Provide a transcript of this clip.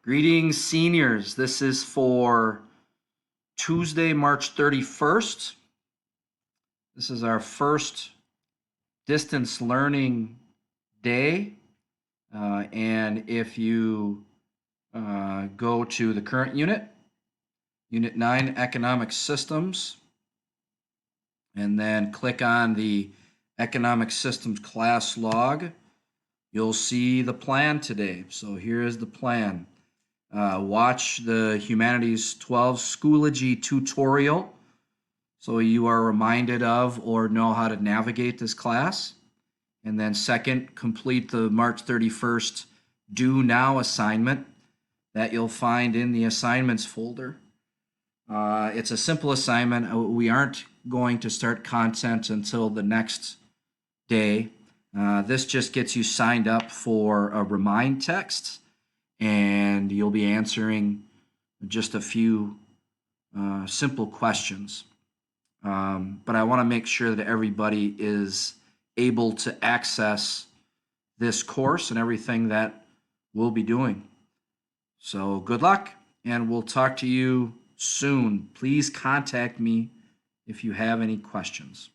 Greetings, seniors. This is for Tuesday, March 31st. This is our first distance learning day. And if you go to the current unit, Unit 9, Economic Systems, and then click on the Economic Systems class log, you'll see the plan today. So here is the plan. Watch the Humanities 12 Schoology tutorial so you are reminded of or know how to navigate this class. And then second, complete the March 31st Due Now assignment that you'll find in the assignments folder. It's a simple assignment. We aren't going to start content until the next day. This just gets you signed up for a remind text, and you'll be answering just a few simple questions. But I want to make sure that everybody is able to access this course and everything that we'll be doing. So good luck, and we'll talk to you soon. Please contact me if you have any questions.